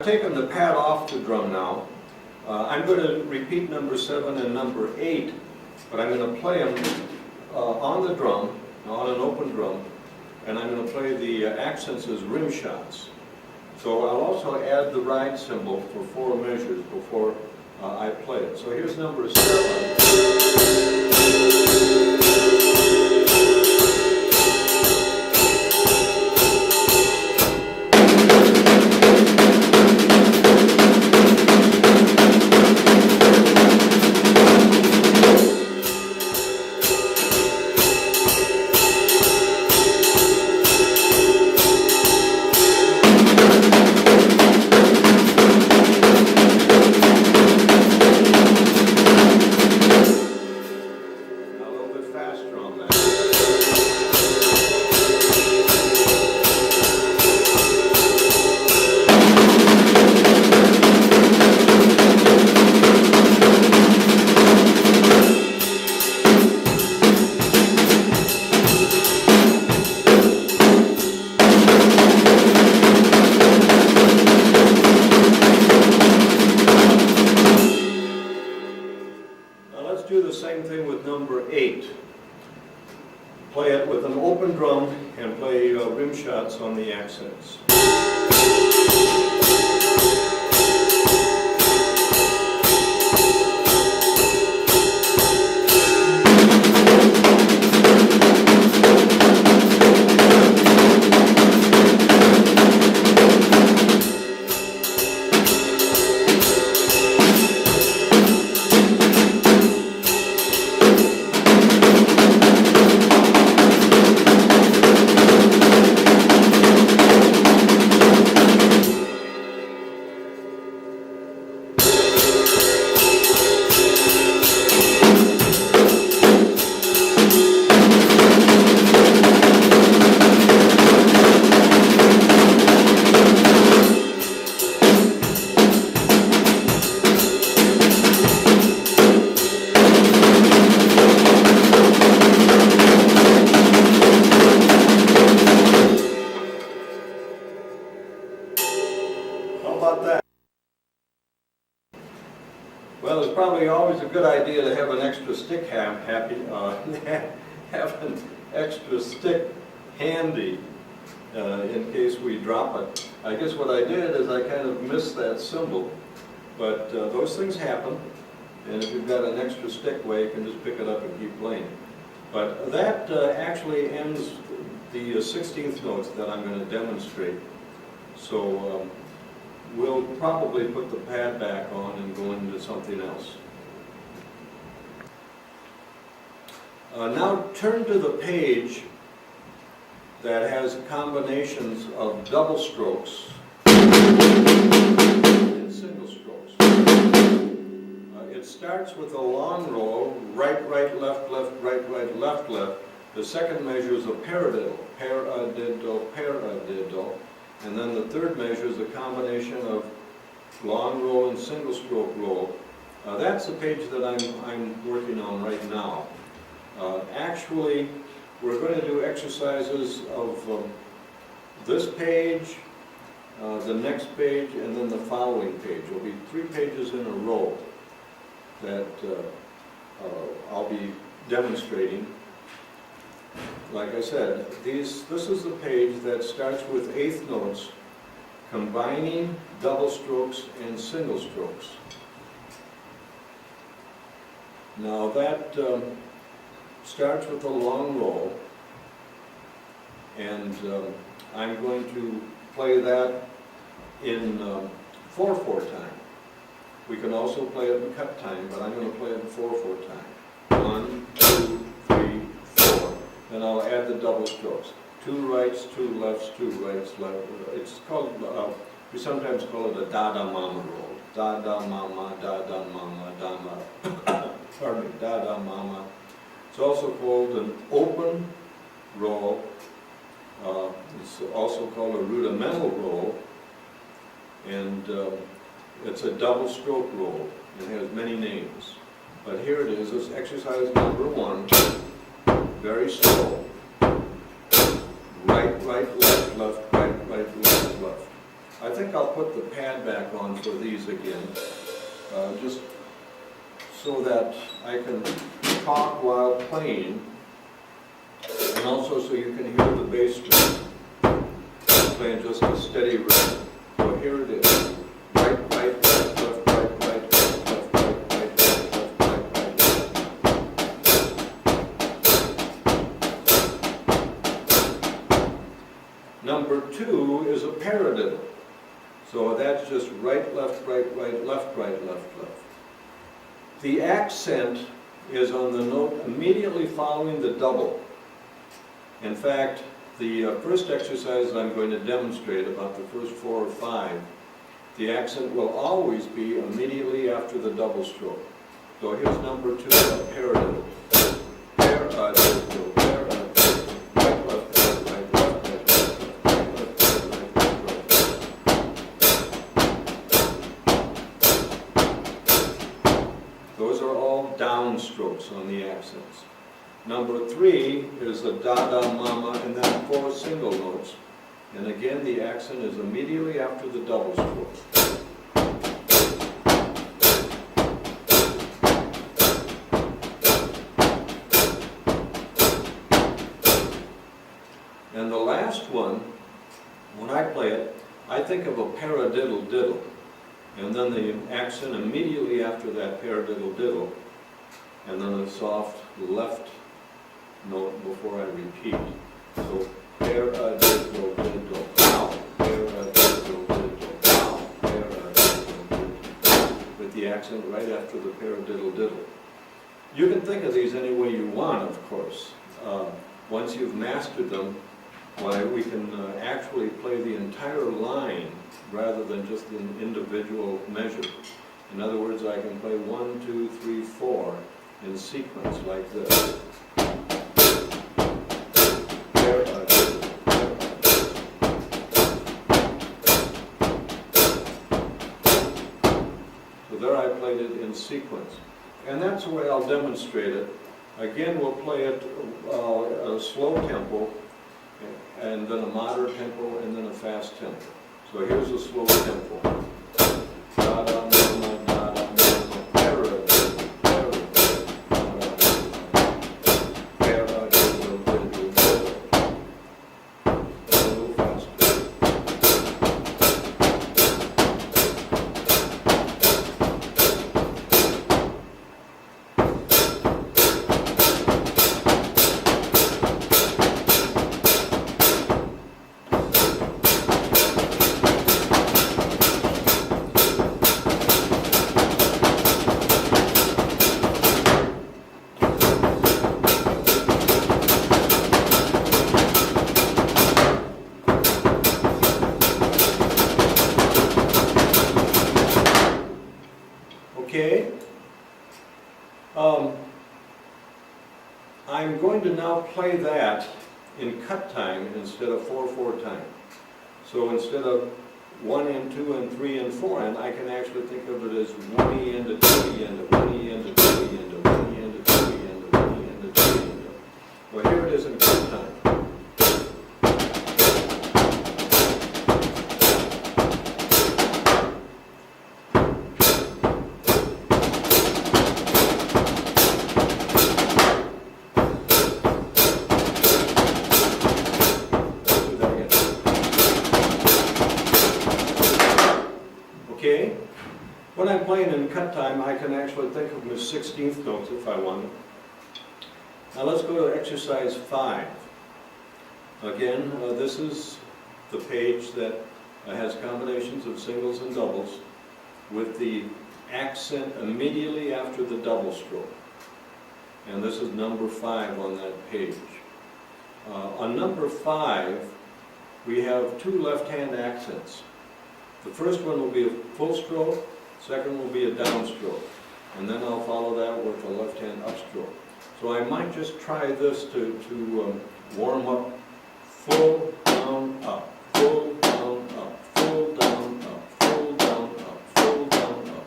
I've taken the pad off the drum now. I'm going to repeat number 7 and number 8, but I'm going to play them on the drum, on an open drum, and I'm going to play the accents as rim shots. So I'll also add the ride cymbal for 4 measures before I play it. So here's number 7. Do the same thing with number 8. Play it with an open drum and play rim shots on the accents. Well, it's probably always a good idea to have an extra stick have an extra stick handy in case we drop it. I guess what I did is I kind of missed that cymbal, but those things happen, and if you've got an extra stick way, you can just pick it up and keep playing. But that actually ends the 16th notes that I'm going to demonstrate. So we'll probably put the pad back on and go into something else. Now turn to the page that has combinations of double strokes and single strokes. It starts with a long roll, right, right, left, left, right, right, left, left. The second measure is a paradiddle, paradiddle, paradiddle. And then the third measure is a combination of long roll and single stroke roll. That's the page that I'm working on right now. Actually, we're going to do exercises of this page, the next page, and then the following page. There'll be 3 pages in a row that I'll be demonstrating. Like I said, this is the page that starts with 8th notes, combining double strokes and single strokes. Now that starts with a long roll, and I'm going to play that in 4/4 time. We can also play it in cut time, but I'm going to play it in 4/4 time. 1, 2, 3, 4. Then I'll add the double strokes. 2 rights, 2 lefts, 2 rights, left. It's called, we sometimes call it a da-da mama roll. Da-da mama, da-da mama, da-ma. Pardon me, da-da mama. It's also called an open roll. It's also called a rudimental roll. And it's a double stroke roll. It has many names. But here it is. It's exercise number 1. Very slow. Right, right, left, left, right, right, left, left. I think I'll put the pad back on for these again, just so that I can talk while playing, and also so you can hear the bass drum. I'm playing just a steady rhythm. So here it is. Right, right, left, left, right, right, left, left, right, right, left, left, right, right. Number 2 is a paradiddle. So that's just right, left, right, right, left, right, left, left. The accent is on the note immediately following the double. In fact, the first exercise I'm going to demonstrate, about the first 4 or 5, the accent will always be immediately after the double stroke. So here's number 2, a paradiddle. Paradiddle, paradiddle, right, left, right, right, left, right, left, right, left, right, right, right. Those are all down strokes on the accents. Number 3 is the da-da-mama, and then 4 single notes. And again, the accent is immediately after the double stroke. And the last one, when I play it, I think of a paradiddle diddle. And then the accent immediately after that paradiddle diddle, and then a soft left note before I repeat. So paradiddle diddle, pow, paradiddle diddle, pow, paradiddle diddle, with the accent right after the paradiddle diddle. You can think of these any way you want, of course. Once you've mastered them, why, we can actually play the entire line rather than just an individual measure. In other words, I can play 1, 2, 3, 4 in sequence like this. So there I played it in sequence. And that's the way I'll demonstrate it. Again, we'll play it a slow tempo, and then a moderate tempo, and then a fast tempo. So here's a slow tempo. Da-da-mama, da-da-mama, paradiddle, paradiddle, paradiddle, paradiddle, diddle. A little faster. Okay, I'm going to now play that in cut time instead of 4/4 time. So instead of 1 and 2 and 3 and 4, and I can actually think of it as 1E and a 2E and a 1E and a 2E and a 1E and a 2E and a 1E and a 2E and a. Well, here it is in cut time. Okay? When I'm playing in cut time, I can actually think of them as 16th notes if I want. Now let's go to exercise 5. Again, this is the page that has combinations of singles and doubles with the accent immediately after the double stroke. And this is number 5 on that page. On number 5, we have 2 left-hand accents. The first one will be a full stroke, second will be a downstroke, and then I'll follow that with a left-hand upstroke. So I might just try this to warm up. Full, down, up, full, down, up, full, down, up, full, down, up, full, down, up.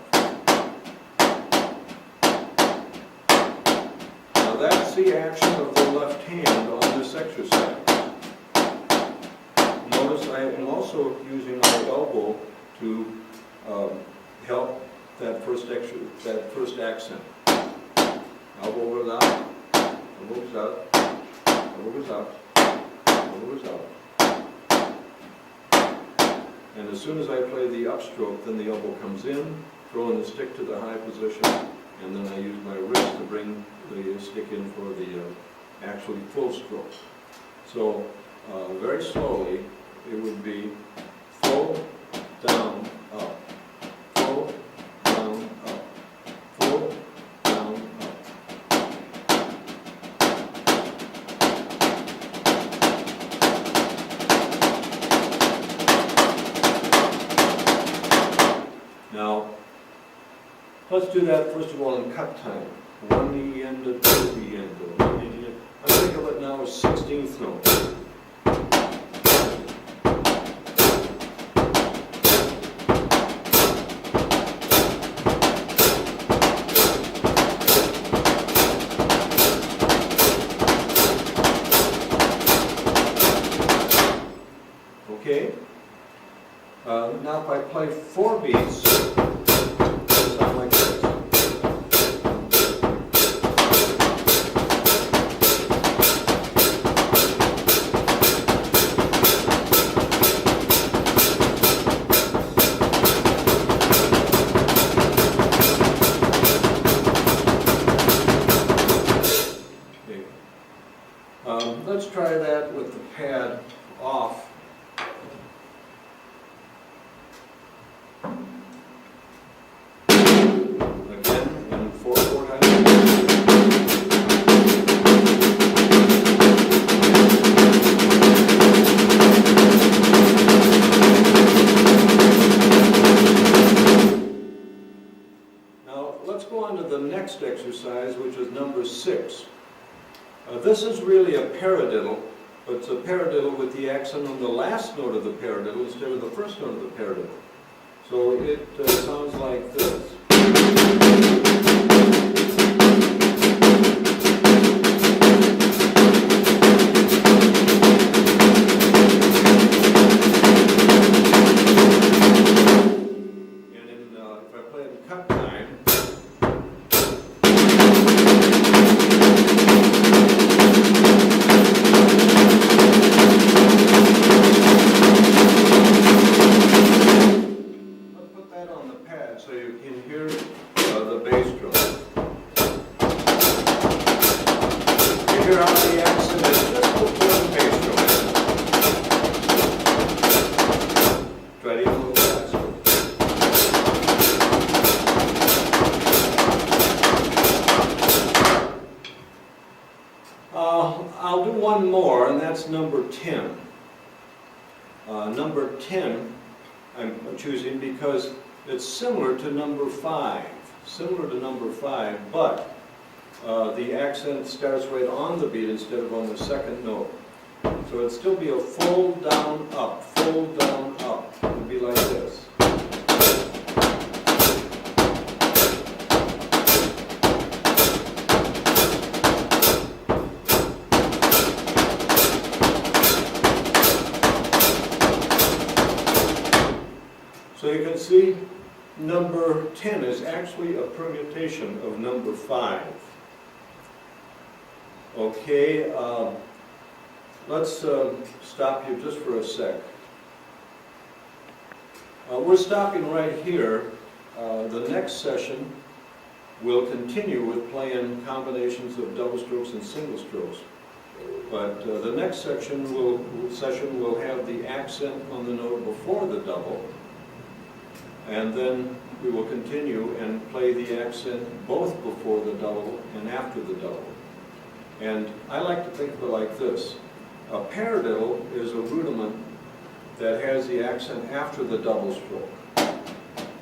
Now that's the action of the left hand on this exercise. Notice I am also using my elbow to help that first accent. Elbow goes out, elbow goes out, elbow goes out, elbow goes out. And as soon as I play the upstroke, then the elbow comes in, throwing the stick to the high position, and then I use my wrist to bring the stick in for the actually full stroke. So very slowly, it would be full, down, up, full, down, up, full, down, up. Now, let's do that first of all in cut time. 1 E end to 2 E end to 1 E end. I think of it now as 16th notes. Okay? Now if I play 4 beats, it'll sound like this. Okay. Let's try that with the pad off. Let's go on to the next exercise, which is number 6. This is really a paradiddle, but it's a paradiddle with the accent on the last note of the paradiddle instead of the first note of the paradiddle. So it sounds like this. So you can hear the bass drum. You hear how the accent is just before the bass drum. Try to get a little faster. I'll do one more, and that's number 10. Number 10 I'm choosing because it's similar to number 5, but the accent starts right on the beat instead of on the second note. So it'd still be a full, down, up, full, down, up. It would be like this. So you can see number 10 is actually a permutation of number 5. Okay, let's stop here just for a sec. We're stopping right here. The next session will continue with playing combinations of double strokes and single strokes. But the next session will have the accent on the note before the double. And then we will continue and play the accent both before the double and after the double. And I like to think of it like this. A paradiddle is a rudiment that has the accent after the double stroke.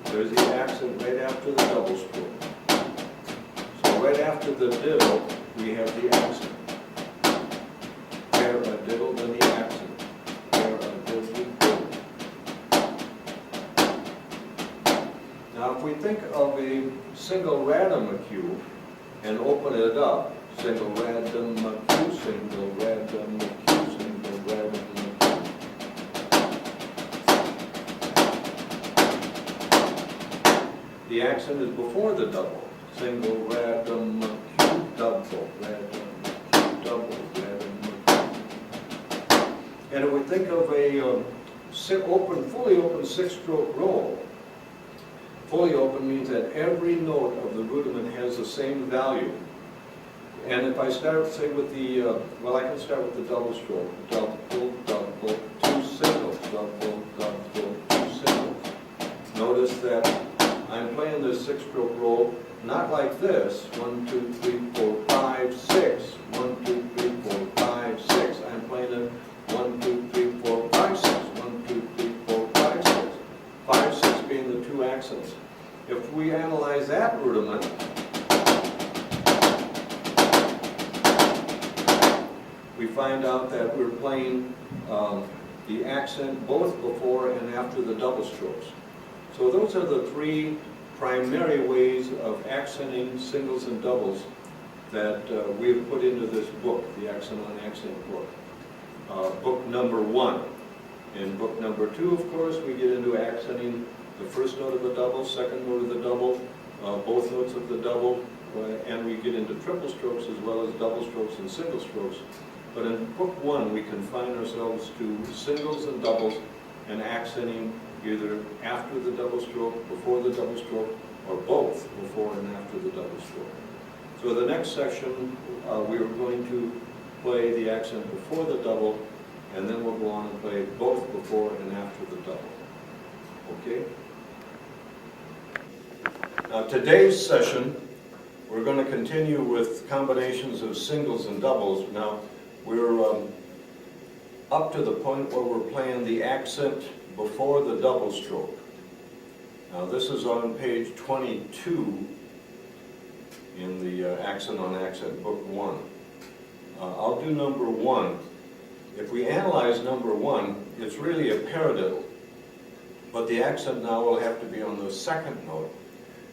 There's the accent right after the double stroke. So right after the diddle, we have the accent. Paradiddle, then the accent. Now if we think of a single radum cue and open it up, single radum cue, single radum cue, single radum cue. the accent is before the double. Single, random, acute, double, random, acute, double, random, acute. And if we think of a fully open six-stroke roll, fully open means that every note of the rudiment has the same value. And if I start, say, with the, I can start with the double stroke. Double, double, two singles, double, double, two singles. Notice that I'm playing this six-stroke roll not like this. 1, 2, 3, 4, 5, 6. 1, 2, 3, 4, 5, 6. I'm playing it 1, 2, 3, 4, 5, 6. 1, 2, 3, 4, 5, 6. 5, 6 being the two accents. If we analyze that rudiment, we find out that we're playing the accent both before and after the double strokes. So those are the three primary ways of accenting singles and doubles that we have put into this book, the Accent on Accent book. Book number 1. In book number 2, of course, we get into accenting the first note of the double, second note of the double, both notes of the double, and we get into triple strokes as well as double strokes and single strokes. But in book 1, we confine ourselves to singles and doubles and accenting either after the double stroke, before the double stroke, or both before and after the double stroke. So the next section, we are going to play the accent before the double, and then we'll go on and play both before and after the double. Okay? Now today's session, we're going to continue with combinations of singles and doubles. Now, we're up to the point where we're playing the accent before the double stroke. Now this is on page 22 in the Accent on Accent, book 1. I'll do number 1. If we analyze number 1, it's really a paradiddle. But the accent now will have to be on the second note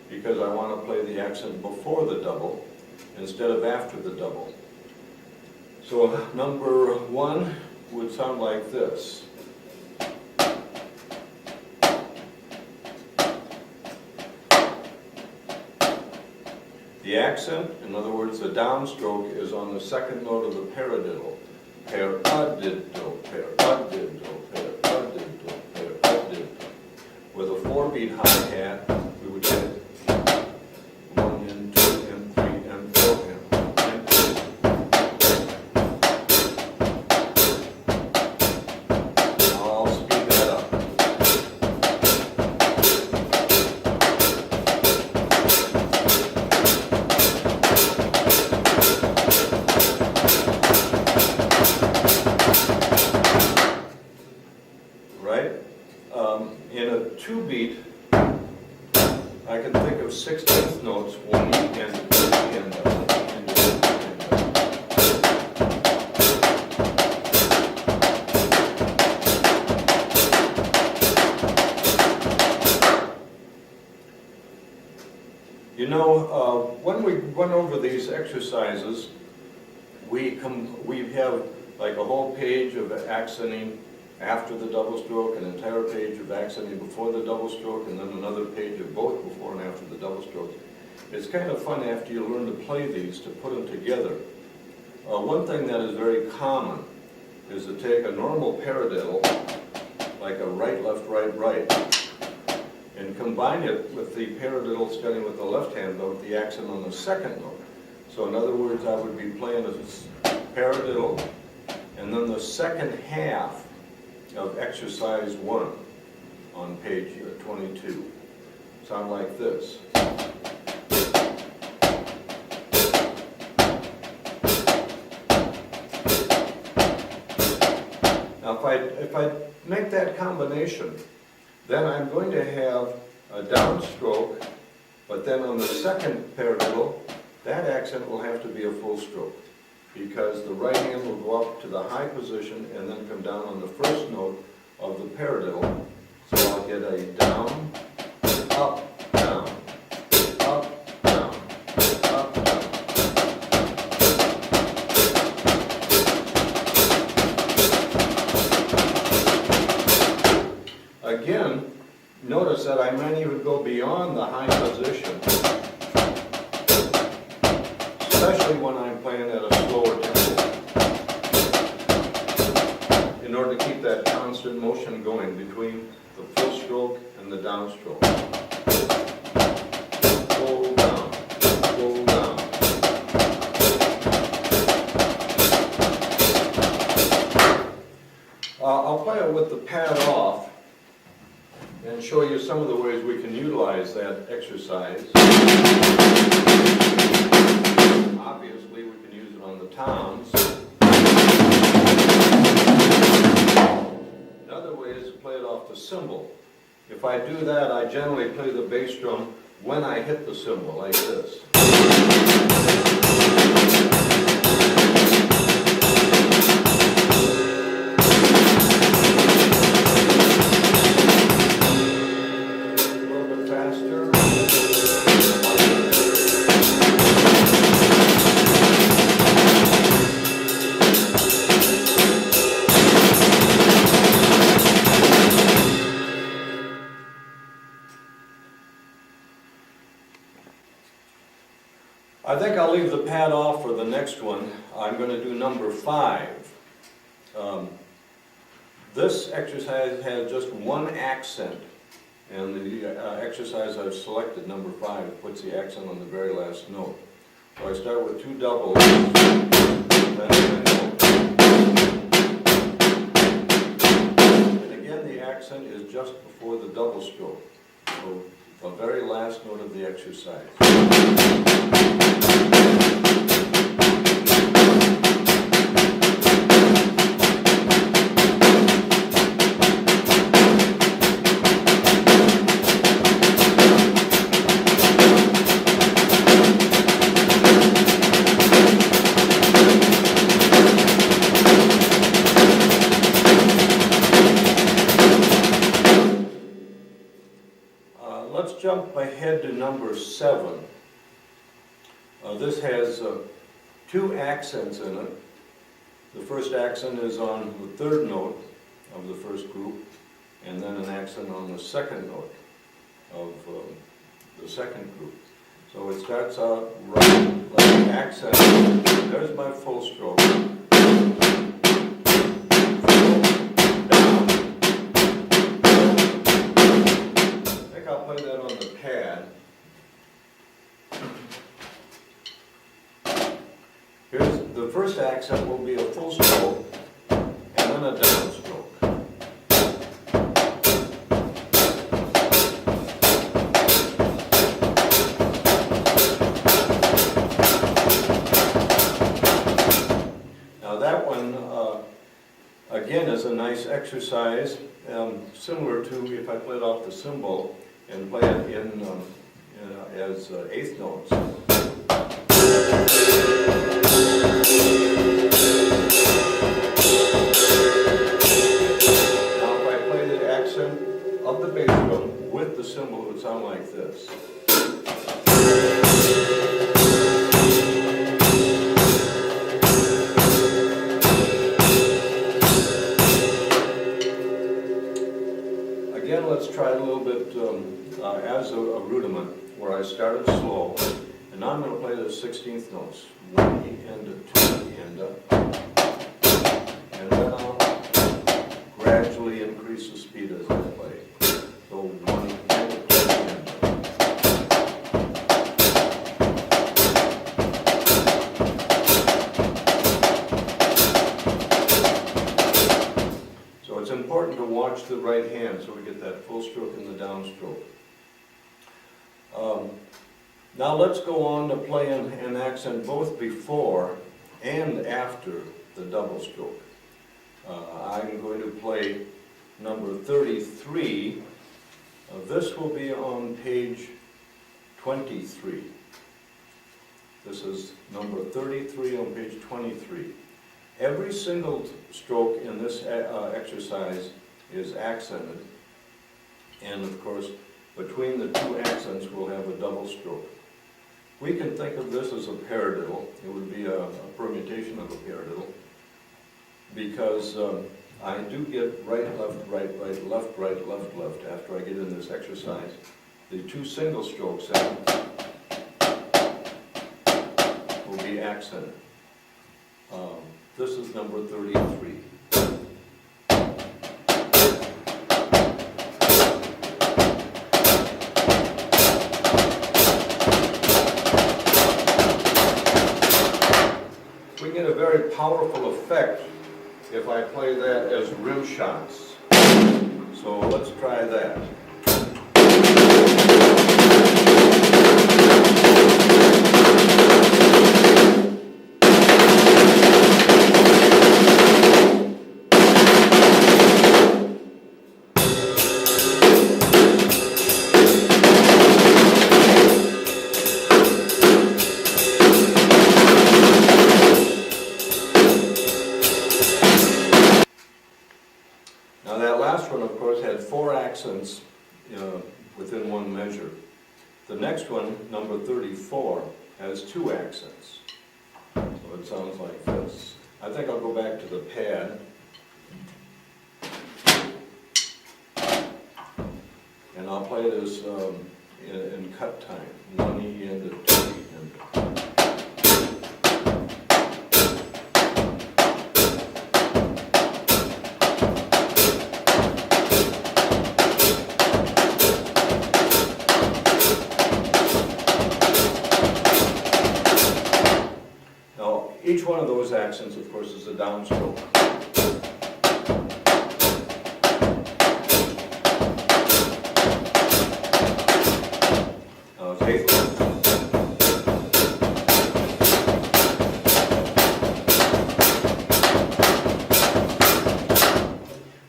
because I want to play the accent before the double instead of after the double. So number 1 would sound like this. The accent, in other words, the downstroke, is on the second note of the paradiddle. Paradiddle, paradiddle, paradiddle, paradiddle. With a 4-beat hi-hat, we would get 1 and 2 and 3 and 4 and 2. Now I'll speed that up. In a 2-beat, I can think of 16th notes, 1 and 2 and You know, when we went over these exercises, we have like a whole page of accenting after the double stroke, an entire page of accenting before the double stroke, and then another page of both before and after the double stroke. It's kind of fun after you learn to play these to put them together. One thing that is very common is to take a normal paradiddle, like a right, left, right, right, and combine it with the paradiddle starting with the left-hand note, the accent on the second note. So in other words, I would be playing a paradiddle, and then the second half of exercise 1 on page 22. Sound like this. Now if I make that combination, then I'm going to have a downstroke, but then on the second paradiddle, that accent will have to be a full stroke, because the right hand will go up to the high position and then come down on the first note of the paradiddle. So I'll get a down, up, down, up, down, up, down. Again, Notice that I might even go beyond the high position, especially when I'm playing at a slower tempo, in order to keep that constant motion going between the full stroke and the downstroke. Pull down, pull down. I'll play it with the pad off and show you some of the ways we can utilize that exercise. Obviously, we can use it on the toms. Another way is to play it off the cymbal. If I do that, I generally play the bass drum when I hit the cymbal, like this. I think I'll leave the pad off for the next one. I'm going to do number 5. This exercise has just one accent, and the exercise I've selected, number 5, puts the accent on the very last note. So I start with 2 doubles, then a single. And again, the accent is just before the double stroke, so the very last note of the exercise. Let's jump ahead to number 7. This has 2 accents in it. The first accent is on the 3rd note of the first group, and then an accent on the 2nd note of the 2nd group. So it starts out right, like an accent. There's my full stroke. I'll play that on the pad. Here's the first accent will be a full stroke and then a down stroke. Now that one again is a nice exercise, similar to if I played off the cymbal and play it in as 8th notes. Now if I play the accent of the bass drum with the cymbal, it would sound like this. Again, let's try a little bit as a rudiment, where I started slow, and now I'm going to play the 16th notes. 1 E and 2 E and then I'll gradually increase the speed as I play. So 1 E and 2 E and. So it's important to watch the right hand so we get that full stroke and the downstroke. Now let's go on to play an accent both before and after the double stroke. I'm going to play number 33. This will be on page 23. This is number 33 on page 23. Every single stroke in this exercise is accented, and of course between the 2 accents we'll have a double stroke. We can think of this as a paradiddle. It would be a permutation of a paradiddle, because I do get right, left, right, right, left, right, left, left after I get in this exercise. The two single strokes then will be accented. This is number 33. We get a very powerful effect if I play that as rim shots. So let's try that. Now that last one, of course, had 4 accents within one measure. The next one, number 34, has 2 accents. So it sounds like this. I think I'll go back to the pad. And I'll play this in cut time. 1E into 2E into. Each one of those accents, of course, is a downstroke. Now it's 8th.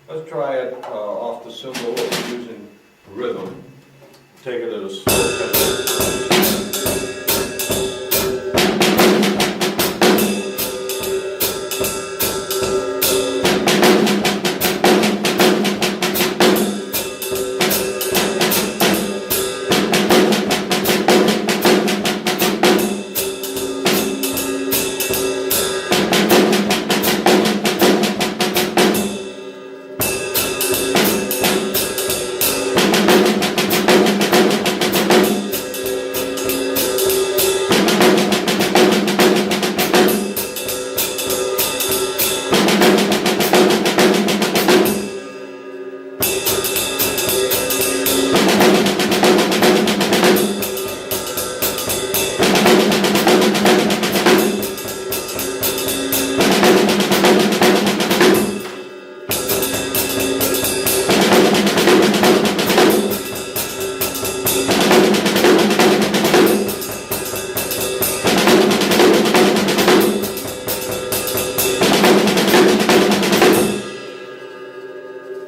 Let's try it off the cymbal using rhythm. Take it at a slow tempo.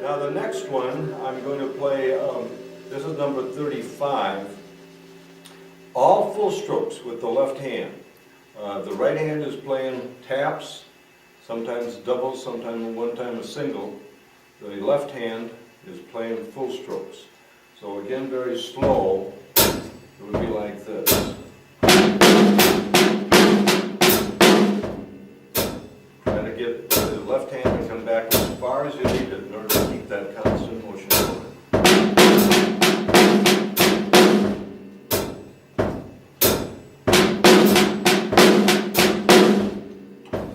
Now the next one, I'm going to play, this is number 35, all full strokes with the left hand. The right hand is playing taps, sometimes doubles, sometimes one time a single. The left hand is playing full strokes. So again, very slow, it would be like this. Try to get the left hand to come back as far as you need it in order to keep that constant motion going.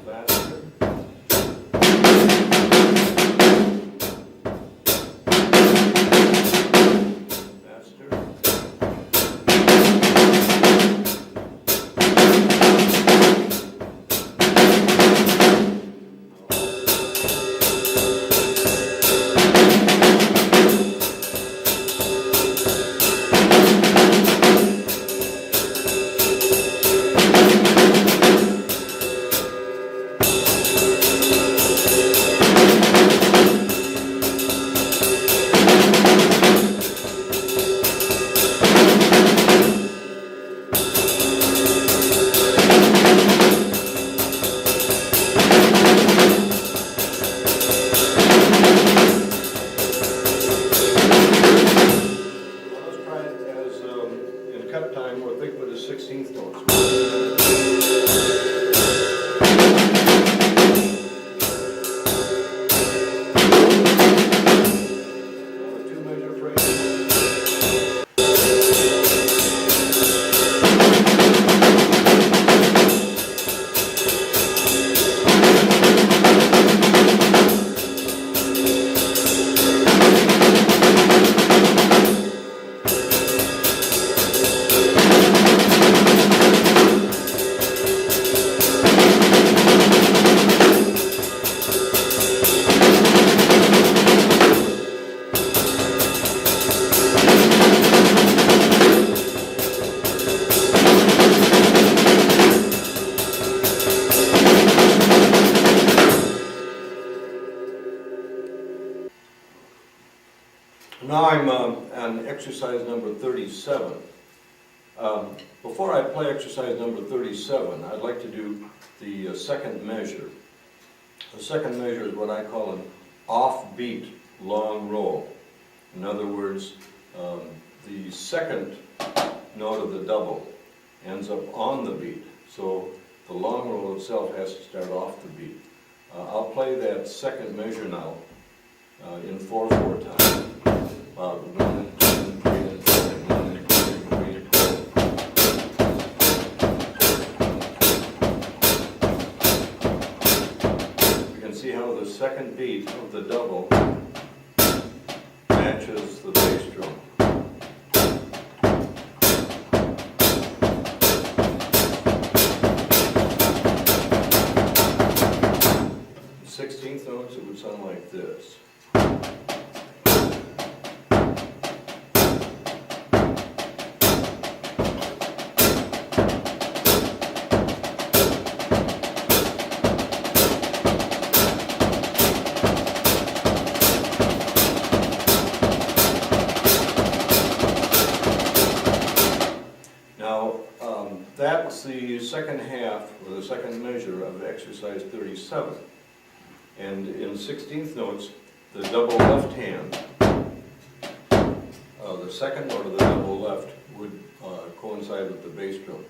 Faster. Faster. Now I'm on exercise number 37. Before I play exercise number 37, I'd like to do the second measure. The second measure is what I call an offbeat long roll. In other words, the second note of the double ends up on the beat. So the long roll itself has to start off the beat. I'll play that second measure now in 4/4 time. 1, 2, 3, and 4. 1, 2, 3, 4. You can see how the second beat of the double matches the bass drum. 16th notes, it would sound like this. Now, that's the second half, or the second measure of exercise 37. And in 16th notes, the double left hand, the second note of the double left would coincide with the bass drum.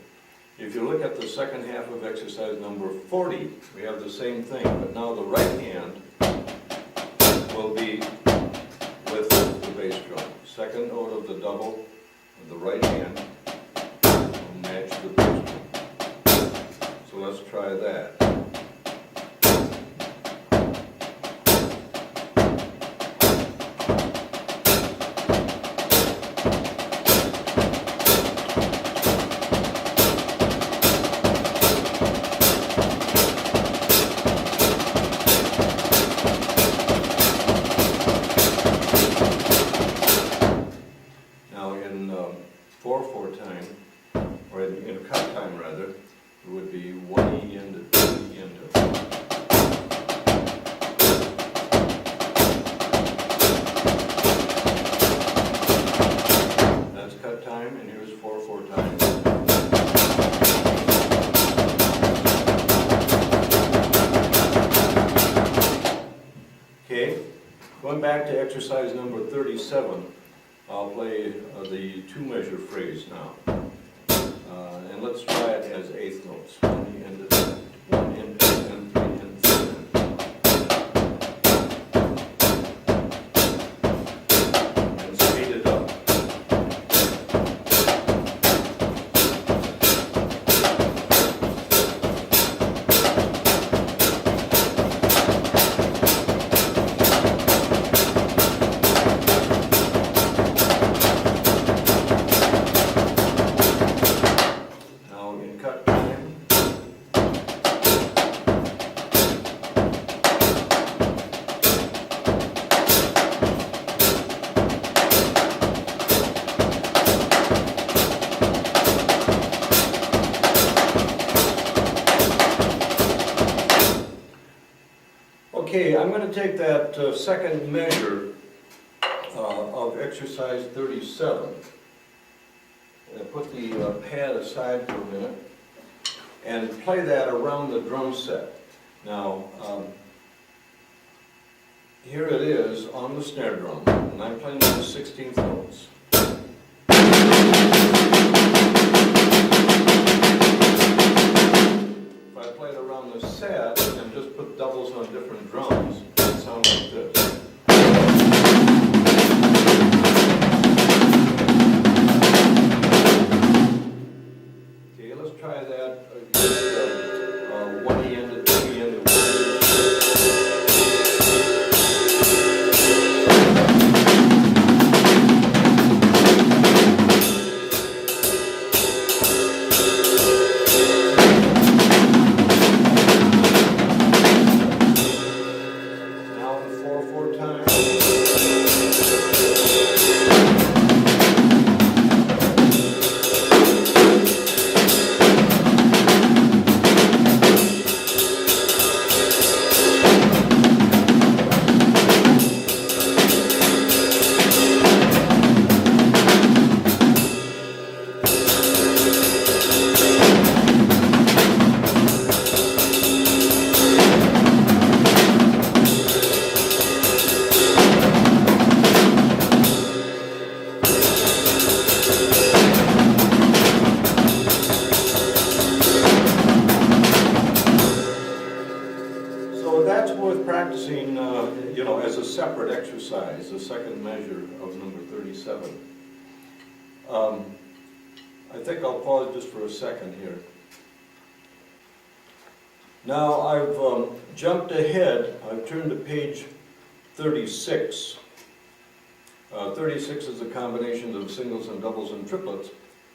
If you look at the second half of exercise number 40, we have the same thing, but now the right hand will be with the bass drum. Second note of the double, the right hand will match the bass drum. So let's try that. Now in 4/4 time, or in cut time rather, it would be 1 E into 2 E into. That's cut time, and here's 4/4 time. Okay, going back to exercise number 37, I'll play the two-measure phrase now. And let's try it as eighth notes. 1 into 1 into and 3 and 4. And speed it up. Cut time. Okay, I'm going to take that second measure of exercise 37. Put the pad aside for a minute and play that around the drum set. Now, here it is on the snare drum, and I'm playing the 16th notes. If I play it around the set and just put doubles on different drums, it would sound like this. Let's try that. 1 E into 2 E into 1. Now in 4/4 time. a separate exercise, the second measure of number 37. I think I'll pause just for a second here. Now I've jumped ahead, I've turned to page 36. 36 is a combination of singles and doubles and triplets.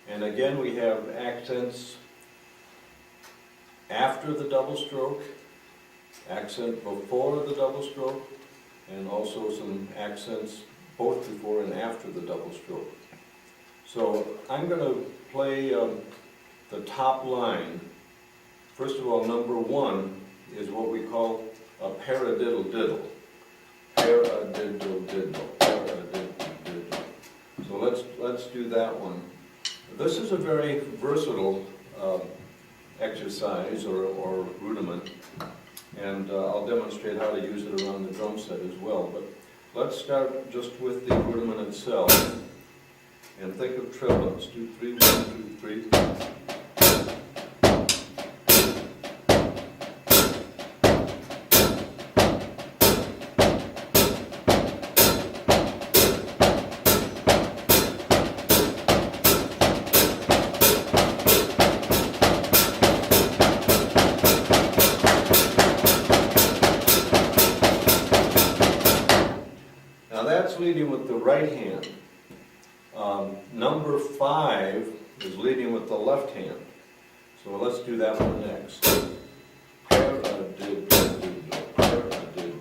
And again we have accents after the double stroke, accent before the double stroke, and also some accents both before and after the double stroke. So I'm going to play the top line. First of all, number 1 is what we call a paradiddle diddle. Paradiddle diddle. Paradiddle diddle. So let's do that one. This is a very versatile exercise or rudiment, and I'll demonstrate how to use it around the drum set as well. But let's start just with the rudiment itself, and think of triplets. 2, 3, 1, 2, 3. Leading with the right hand. Number 5 is leading with the left hand. So let's do that one next. Paradiddle, paradiddle, paradiddle.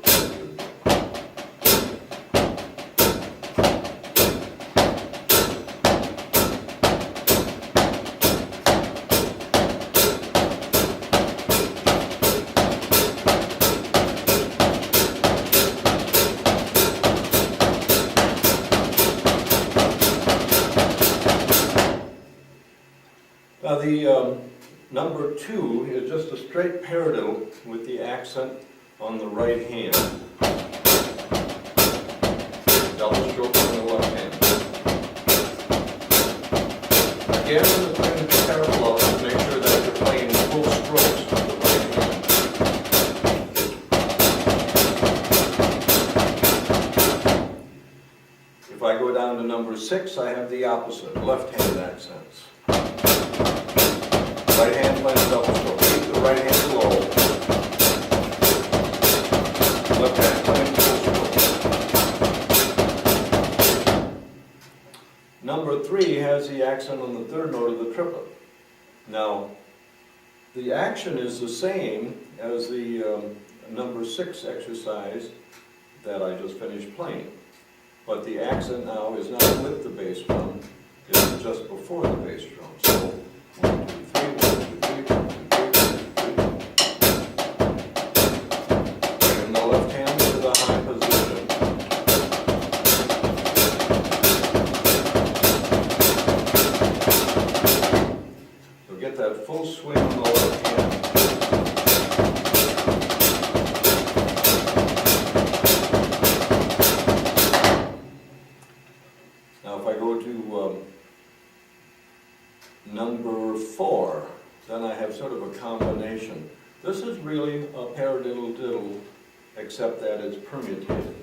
Now the number 2 is just a straight paradiddle with the accent on the right hand. Double stroke on the left hand. Again, the thing to be careful of is make sure that you're playing full strokes with the right hand. If I go down to number 6, I have the opposite, left hand accents. Right hand playing double stroke. Keep the right hand low. Left hand playing full stroke. Number 3 has the accent on the third note of the triplet. Now, the action is the same as the number 6 exercise that I just finished playing. But the accent now is not with the bass drum, it's just before the bass drum. So, 1, 2, 3, 1, 2, 3, 1, 2, 3, 1, 2, 3. Bring the left hand to the high position. So get that full swing on the left hand. Now if I go to number 4, then I have sort of a combination. This is really a paradiddle diddle, except that it's permutated.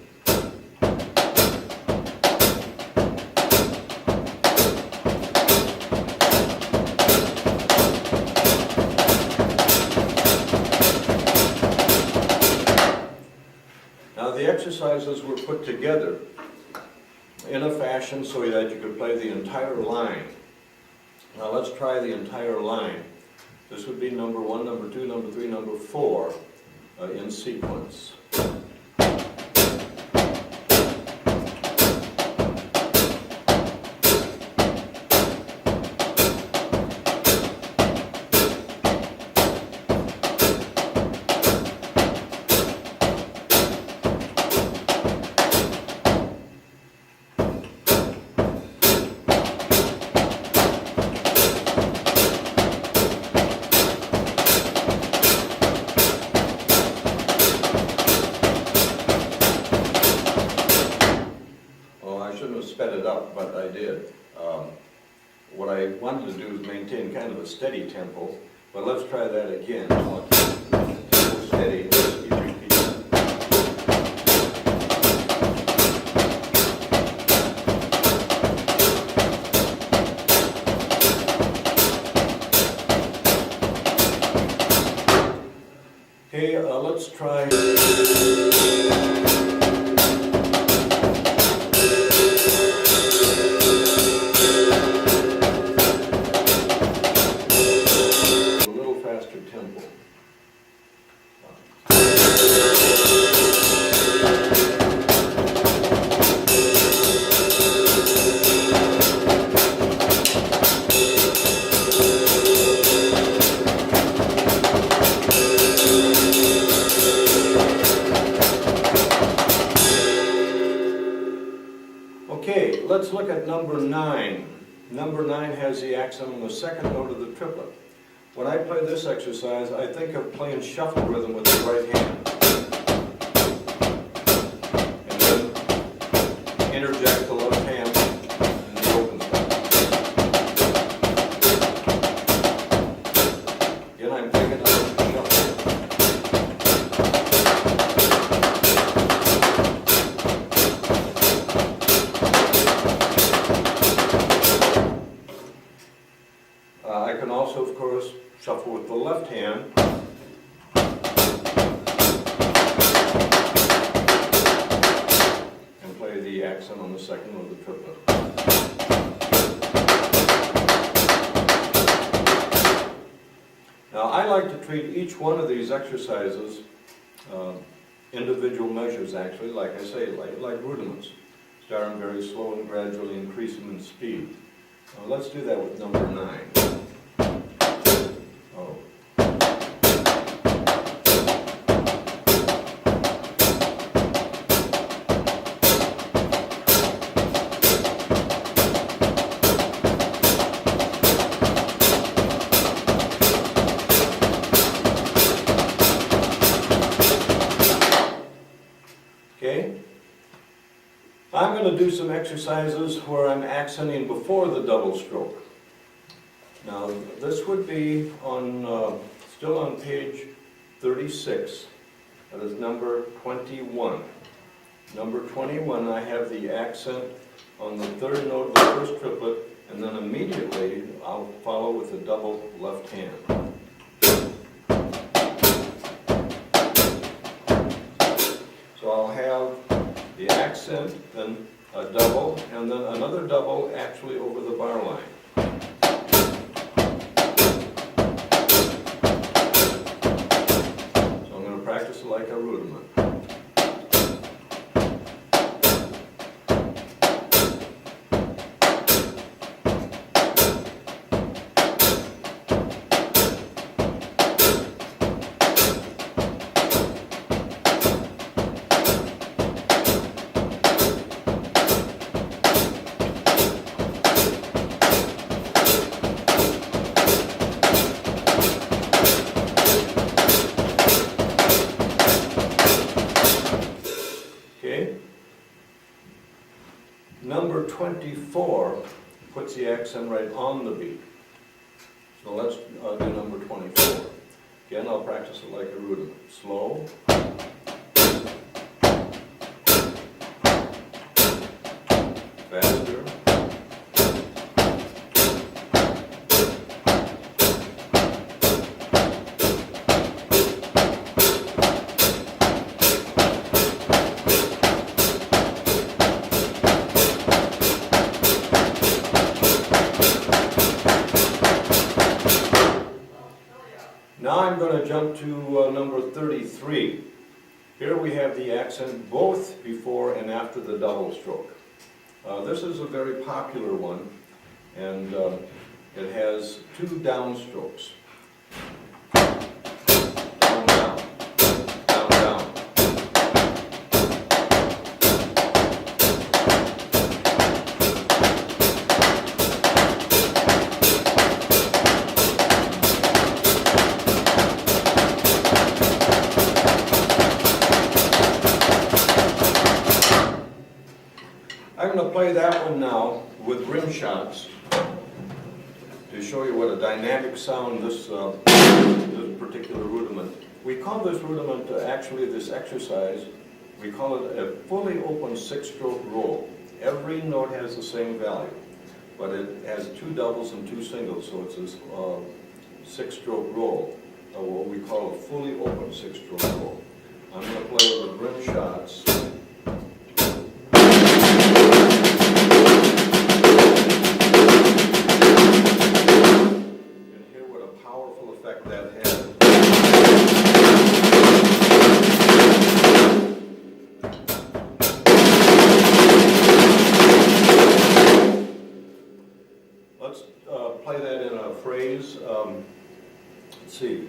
Now the exercises were put together in a fashion so that you could play the entire line. Now let's try the entire line. This would be number 1, number 2, number 3, number 4 in sequence. Sped it up, but I did. What I wanted to do is maintain kind of a steady tempo, but let's try that again. I'll keep it steady, just keep repeating. Okay, let's look at number 9. Number 9 has the accent on the second note of the triplet. When I play this exercise, I think of playing shuffle rhythm with the right hand. And then interject the left hand in the open spot. Again, I'm picking up shuffle. I can also, of course, shuffle with the left hand. And play the accent on the second of the triplet. Now, I like to treat each one of these exercises, individual measures actually, like I say, like rudiments. Start them very slow and gradually increase them in speed. Let's do that with number 9. Oh. Okay. I'm going to do some exercises where I'm accenting before the double stroke. Now, this would be on still on page 36. That is number 21. Number 21, I have the accent on the third note of the first triplet, and then immediately I'll follow with a double left hand. So I'll have the accent, then a double, and then another double actually over the bar line. So I'm going to practice it like a rudiment. Number 24 puts the accent right on the beat. So let's do number 24. Again, I'll practice it like a rudiment. Slow. Faster. Now I'm going to jump to number 33. Here we have the accent both before and after the double stroke. This is a very popular one, and it has 2 downstrokes. Down, down, down, down. I'm going to play that one now with rim shots to show you what a dynamic sound this particular rudiment. We call this rudiment, actually this exercise, we call it a fully open 6-stroke roll. Every note has the same value, but it has 2 doubles and 2 singles, so it's a 6-stroke roll, what we call a fully open 6-stroke roll. I'm going to play with rim shots. Let's play that in a phrase. Let's see.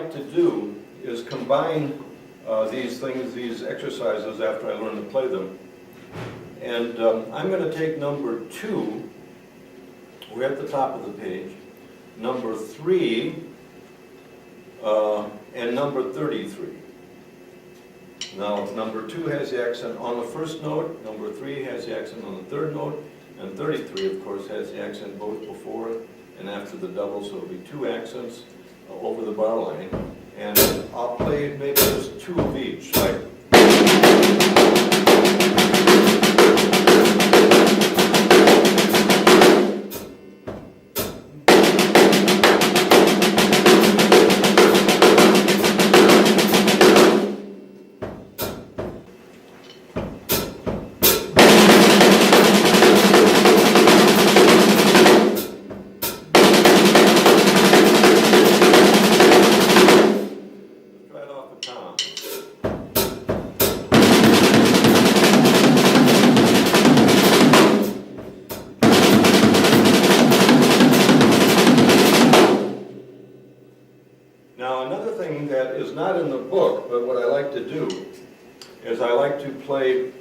like to do is combine these things, these exercises, after I learn to play them. And I'm going to take number 2, we're at the top of the page, number 3, and number 33. Now, number 2 has the accent on the first note, number 3 has the accent on the third note, and 33, of course, has the accent both before and after the double, so it'll be 2 accents over the bar line. And I'll play maybe just 2 of each, like. Now, another thing that is not in the book, but what I like to do, is I like to play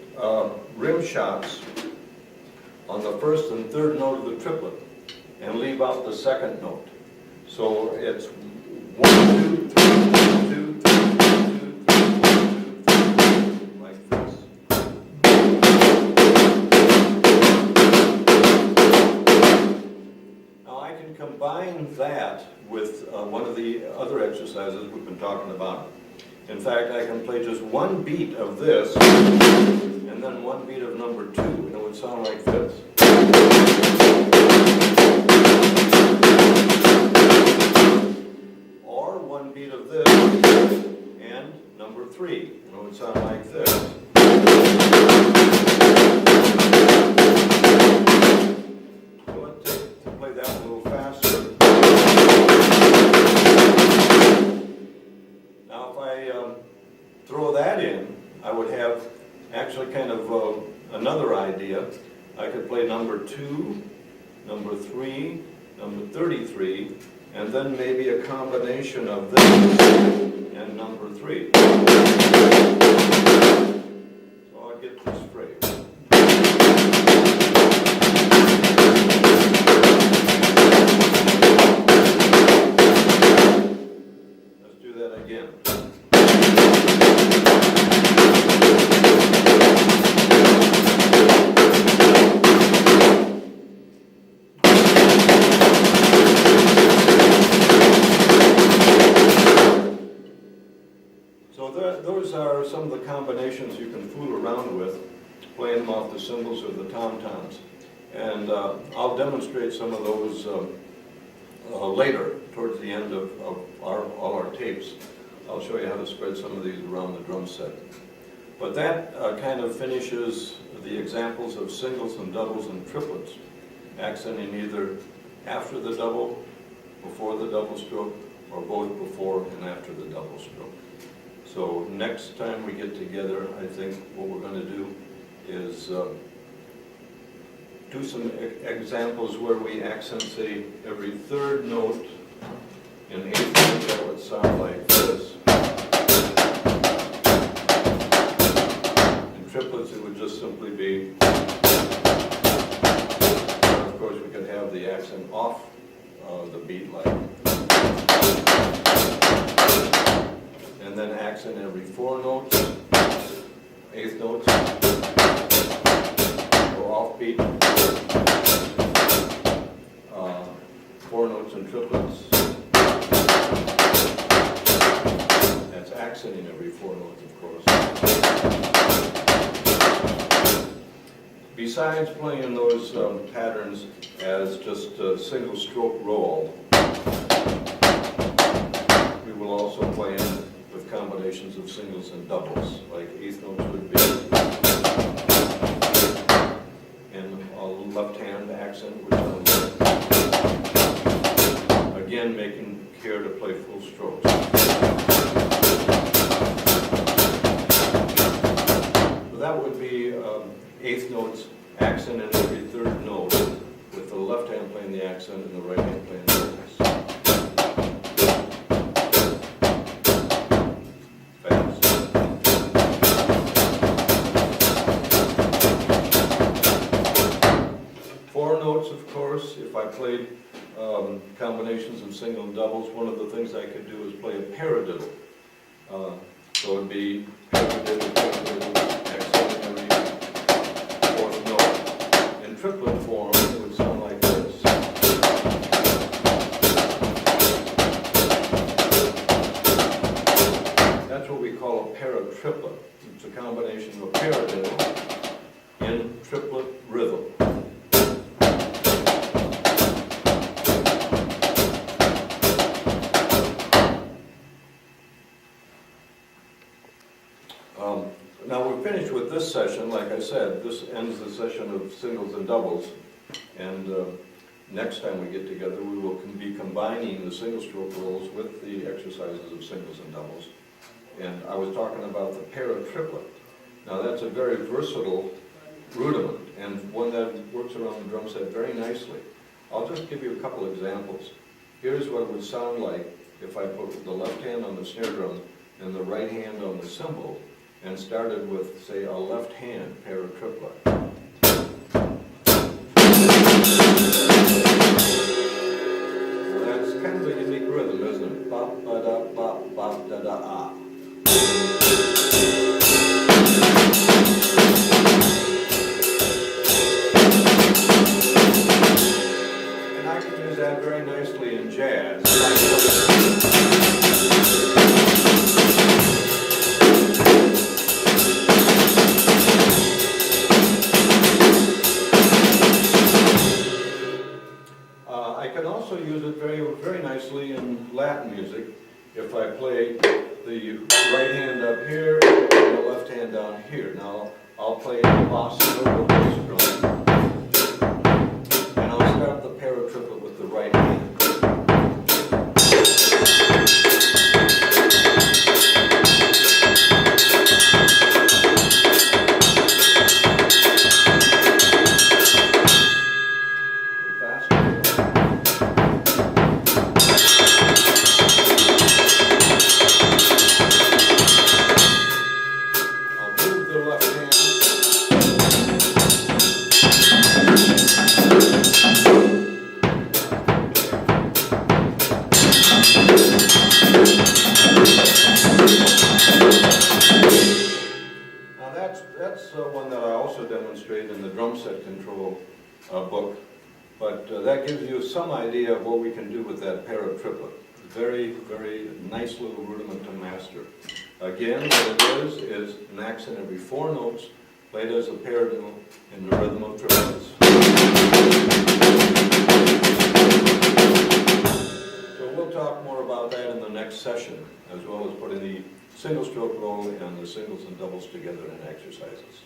rim shots on the first and third note of the triplet, and leave out the second note. So it's 1, 2, 3, 2, 3, 2, 3, 2, 3, like this. Now I can combine that with one of the other exercises we've been talking about. In fact, I can play just 1 beat of this, and then 1 beat of number 2, and it would sound like this. Or 1 beat of this, and number 3, and it would sound like this. So let's take to play that a little faster. Now if I throw that in, I would have actually kind of another idea. I could play number 2, number 3, number 33, and then maybe a combination of this and number 3. So I'll get this phrase. Let's do that again. Those are some of the combinations you can fool around with, playing them off the cymbals or the tom-toms. And I'll demonstrate some of those later, towards the end of all our tapes. I'll show you how to spread some of these around the drum set. But that kind of finishes the examples of singles and doubles and triplets, accenting either after the double, before the double stroke, or both before and after the double stroke. So next time we get together, I think what we're going to do is do some examples where we accent, say, every third note in 8th note. That would sound like this. In triplets, it would just simply be, and of course we could have the accent off the beat like. And then accent every 4 notes, 8th notes, go offbeat, 4 notes and triplets. That's accenting every 4 notes, of course. Besides playing those patterns as just a single stroke roll, we will also play in with combinations of singles and doubles, like 8th notes would be, and a left hand accent, which I'm again making care to play full strokes. So that would be 8th notes, accent in every third note, with the left hand playing the accent and the right hand playing the notes. course, if I played combinations of single and doubles, one of the things I could do is play a paradiddle. So it would be paradiddle, paradiddle, auxiliary, fourth note. In triplet form, it would sound like this. That's what we call a paratriplet. It's a combination of a paradiddle in triplet rhythm. Now we're finished with this session. Like I said, this ends the session of singles and doubles, and next time we get together we will be combining the single stroke rolls with the exercises of singles and doubles. And I was talking about the paratriplet. Now that's a very versatile rudiment and one that works around the drum set very nicely. I'll just give you a couple examples. Here's what it would sound like if I put the left hand on the snare drum and the right hand on the cymbal and started with, say, a left hand paratriplet. So that's kind of a unique rhythm, isn't it? Bop, ba, da, bop, bop, da, da, ah. And I can use that very nicely in jazz. I can also use it very nicely in Latin music if I play the right hand up here and the left hand down here. Now I'll play the bossa nova bass drum, and I'll start the paratriplet with the right hand. That's one that I also demonstrate in the drum set control book, but that gives you some idea of what we can do with that paratriplet. Very, very nice little rudiment to master. Again, what it is an accent every four notes, played as a paradiddle in the rhythm of triplets. So we'll talk more about that in the next session, as well as putting the single stroke roll and the singles and doubles together in exercises.